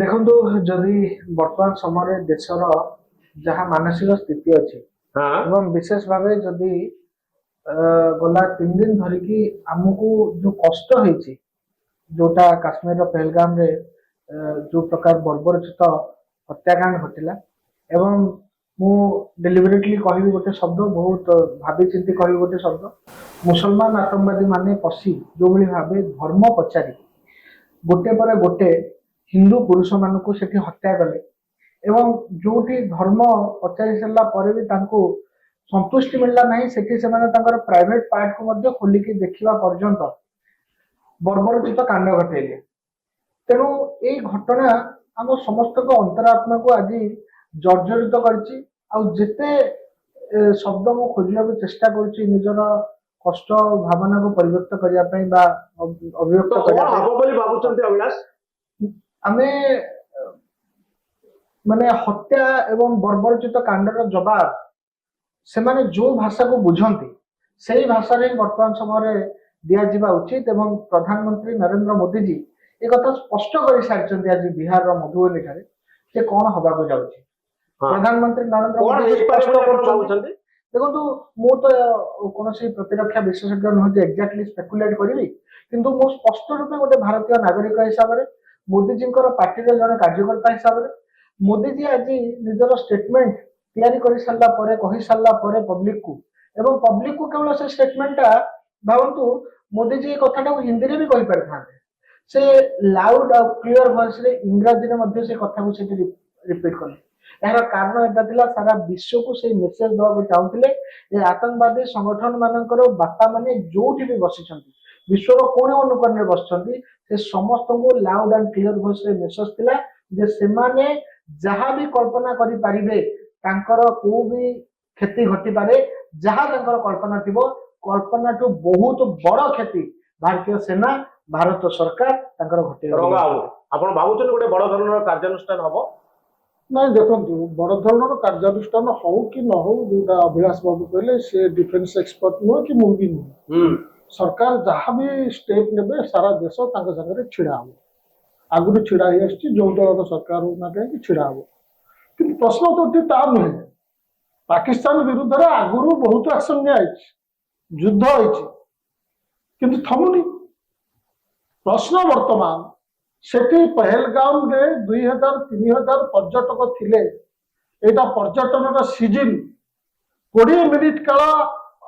ଦେଖନ୍ତୁ ଯଦି ବର୍ତ୍ତମାନ ସମୟରେ ଦେଶର ଯାହା ମାନସିକ ସ୍ଥିତି ଅଛି हाँ ଏବଂ ବିଶେଷ ଭାବେ ଯଦି ଗଲା 3 ଦିନ ଧରିକି ଆମକୁ ଯୋଉ କଷ୍ଟ ହେଇଛି ଯୋଉଟା କାଶ୍ମୀରର ପହଲଗାମରେ ଯୋଉ ପ୍ରକାର ବର୍ବରୋଚିତ ହତ୍ୟାକାଣ୍ଡ ଘଟିଲା ଏବଂ ମୁଁ ଡେଲିବରେଟଲି କହିବି ଗୋଟେ ଶବ୍ଦ ବହୁତ ଭାବି ଚିନ୍ତି କହିବି ଗୋଟେ ଶବ୍ଦ ମୁସଲମାନ ଆତଙ୍କବାଦୀ ମାନେ ପଶି ଯୋଉଭଳି ଭାବେ ଧର୍ମ ପଚାରି ଗୋଟେ ପରେ ଗୋଟେ ହିନ୍ଦୁ ପୁରୁଷ ମାନଙ୍କୁ ସେଠି ହତ୍ୟା କଲେ ଏବଂ ଯୋଉଠି ଧର୍ମ ପଚାରି ସାରିଲା ପରେ ବି ତାଙ୍କୁ ସନ୍ତୁଷ୍ଟି ମିଳିଲା ନାହିଁ ସେଠି ସେମାନେ ତାଙ୍କର ପ୍ରାଇଭେଟ ପାର୍ଟକୁ ମଧ୍ୟ ଖୋଲିକି ଦେଖିବା ପର୍ଯ୍ୟନ୍ତ ବର୍ବରୋଚିତ କାଣ୍ଡ ଘଟେଇଲେ। ତେଣୁ ଏଇ ଘଟଣା ଆମ ସମସ୍ତଙ୍କ ଅନ୍ତରାତ୍ମାକୁ ଆଜି ଜର୍ଜରିତ କରିଛି। ଆଉ ଯେତେ ଶବ୍ଦ ମୁଁ ଖୋଜିବାକୁ ଚେଷ୍ଟା କରୁଛି ନିଜର କଷ୍ଟ ଭାବନାକୁ ପରିବ୍ୟକ୍ତ କରିବା ପାଇଁ ବା तो ଅଭିବ୍ୟକ୍ତ कौन କରିବା हम बोली भावुଛନ୍ତି अविनाश ପାଇଁ ଆମେ ମାନେ ହତ୍ୟା ଏବଂ ବର୍ବରୋଚିତ କାଣ୍ଡର ଜବାବ ସେମାନେ ଯୋଉ ଭାଷାକୁ ବୁଝନ୍ତି ସେଇ ଭାଷାରେ ହିଁ ବର୍ତ୍ତମାନ ସମୟରେ ଦିଆଯିବା ଉଚିତ ଏବଂ ପ୍ରଧାନମନ୍ତ୍ରୀ ନରେନ୍ଦ୍ର ମୋଦିଜୀ ଏ କଥା ସ୍ପଷ୍ଟ କରିସାରିଛନ୍ତି ଆଜି ବିହାରର ମଧୁବନୀ ଠାରେ ସେ କଣ ହବାକୁ ଯାଉଛି। हाँ ପ୍ରଧାନମନ୍ତ୍ରୀ ନରେନ୍ଦ୍ର कौन ମୋଦି ହେଇପାରେ ସ୍ପଷ୍ଟ ବୋଲି ଆପଣ କରୁଛନ୍ତି। ଭାବୁଛନ୍ତି? ଦେଖନ୍ତୁ ମୁଁ ତ କୌଣସି ପ୍ରତିରକ୍ଷା ବିଶେଷଜ୍ଞ ନୁହେଁ ଯେ ଏକ୍ଜାକ୍ଟଲି ସ୍ପେକୁଲେଟ କରିବି କିନ୍ତୁ ମୁଁ ସ୍ପଷ୍ଟ ରୂପେ ଗୋଟେ ଭାରତୀୟ ନାଗରିକ ହିସାବରେ ମୋଦିଜୀଙ୍କର ପାର୍ଟିର ଜଣେ କାର୍ଯ୍ୟକର୍ତ୍ତା ହିସାବରେ ମୋଦିଜୀ ଆଜି ନିଜର ଷ୍ଟେଟମେଣ୍ଟ ତିଆରି କରି ସାରିଲା ପରେ କହି ସାରିଲା ପରେ ପବ୍ଲିକକୁ ଏବଂ ପବ୍ଲିକକୁ କେବଳ ସେ ଷ୍ଟେଟମେଣ୍ଟଟା ଭାବନ୍ତୁ ମୋଦିଜୀ ଏ କଥାଟାକୁ ହିନ୍ଦୀରେ ବି କହିପାରିଥାନ୍ତେ ସେ ଲାଉଡ ଆଉ କ୍ଲିୟର ଭଏସରେ ଇଂରାଜୀରେ ମଧ୍ୟ ସେ କଥାକୁ ସେଠି ରିପିଟ କଲେ। ଏହାର କାରଣ ଏଟା ଥିଲା ସାରା ବିଶ୍ୱକୁ ସେଇ ମେସେଜ ଦେବାକୁ ଚାହୁଁଥିଲେ ଯେ ଆତଙ୍କବାଦୀ ସଂଗଠନ ମାନଙ୍କର ବାପା ମାନେ ଯୋଉଠି ବି ବସିଛନ୍ତି ବିଶ୍ୱର କୋଣ ଅନୁକୋଣରେ ବସିଛନ୍ତି ସେ ସମସ୍ତଙ୍କୁ ଲାଉଡ ଆଣ୍ଡ କ୍ଲିୟର ଭଏସରେ ମେସେଜ ଥିଲା ଯେ ସେମାନେ ଯାହା ବି କଳ୍ପନା କରିପାରିବେ ତାଙ୍କର କୋଉ ବି କ୍ଷତି ଘଟିପାରେ ଯାହା ତାଙ୍କର କଳ୍ପନା ଥିବ କଳ୍ପନାଠୁ ବହୁତ ବଡ କ୍ଷତି ଭାରତୀୟ ସେନା ଭାରତ ସରକାର ତାଙ୍କର ଘଟିବ। ରଙ୍ଗା ବାବୁ ଆପଣ ଭାବୁଛନ୍ତି ଗୋଟେ ବଡ ଧରଣର କାର୍ଯ୍ୟାନୁଷ୍ଠାନ ହବ? ନାଇଁ ଦେଖନ୍ତୁ ବଡ ଧରଣର କାର୍ଯ୍ୟାନୁଷ୍ଠାନ ହଉ କି ନ ହଉ ଯୋଉଟା ଅଭିଳାଷ ବାବୁ କହିଲେ ସେ ଡିଫେନ୍ସ ଏକ୍ସପର୍ଟ ନୁହଁ କି ମୁଁ ବି ନୁହଁ। ସରକାର ଯାହା ବି ଷ୍ଟେପ ନେବେ ସାରା ଦେଶ ତାଙ୍କ ସାଙ୍ଗରେ ଛିଡା ହବ ଆଗରୁ ଛିଡା ହେଇ ଆସିଛି ଯୋଉ ଦଳର ସରକାର ହଉନା କାହିଁକି ଛିଡା ହବ କିନ୍ତୁ ପ୍ରଶ୍ନ ତ ତା ନୁହେଁ ପାକିସ୍ତାନ ବିରୁଦ୍ଧରେ ଆଗରୁ ବହୁତ ଆକ୍ସନ ନିଆଯାଇଛି ଯୁଦ୍ଧ ହେଇଛି କିନ୍ତୁ ଥମୁନି। ପ୍ରଶ୍ନ ବର୍ତ୍ତମାନ ସେଠି ପହଲଗାମରେ 2000-3000 ପର୍ଯ୍ୟଟକ ଥିଲେ ଏଇଟା ପର୍ଯ୍ୟଟନର ସିଜିନ 20 ମିନିଟ କାଳ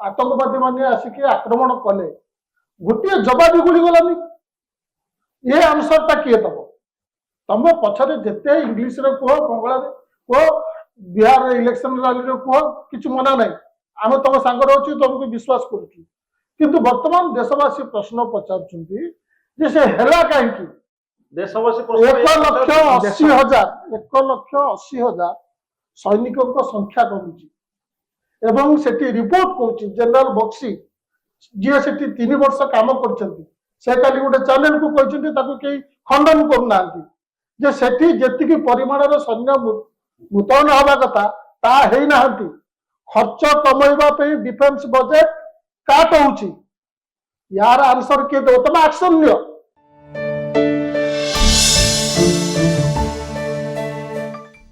ଆତଙ୍କବାଦୀ ମାନେ ଆସିକି ଆକ୍ରମଣ କଲେ ଗୋଟିଏ ଜବାବି ଗୁଳି ଗଲାନି ଏ ଆନ୍ସରଟା କିଏ ଦବ? ତମେ ପଛରେ ଯେତେ ଇଂଲିଶରେ କୁହ ବଙ୍ଗଳାରେ କୁହ ବିହାର ଇଲେକ୍ସନ ରାଲିରେ କୁହ କିଛି ମନା ନାହିଁ ଆମେ ତମ ସାଙ୍ଗରେ ଅଛୁ ତମକୁ ବିଶ୍ୱାସ କରୁଛୁ କିନ୍ତୁ ବର୍ତ୍ତମାନ ଦେଶବାସୀ ପ୍ରଶ୍ନ ପଚାରୁଛନ୍ତି ଯେ ସେ ହେଲା କାହିଁକି? ଦେଶବାସୀ 1,80,000 ସୈନିକଙ୍କ ସଂଖ୍ୟା କମୁଛି ଏବଂ ସେଠି ରିପୋର୍ଟ କହୁଛି ଜେନେରାଲ ବକ୍ସି ଯିଏ ସେଠି 3 ବର୍ଷ କାମ କରିଛନ୍ତି ସେ କାଲି ଗୋଟେ ଚ୍ୟାନେଲକୁ କହିଛନ୍ତି ତାକୁ କେହି ଖଣ୍ଡନ କରୁନାହାନ୍ତି ଯେ ସେଠି ଯେତିକି ପରିମାଣର ସୈନ୍ୟ ମୁତୟନ ହେବା କଥା ତାହା ହେଇନାହାନ୍ତି। ଖର୍ଚ୍ଚ କମେଇବା ପାଇଁ ଡିଫେନ୍ସ ବଜେଟ କାଟ ହଉଛି ୟାର ଆନ୍ସର କିଏ ଦେବ? ତମେ ଆକ୍ସନ ନିଅ।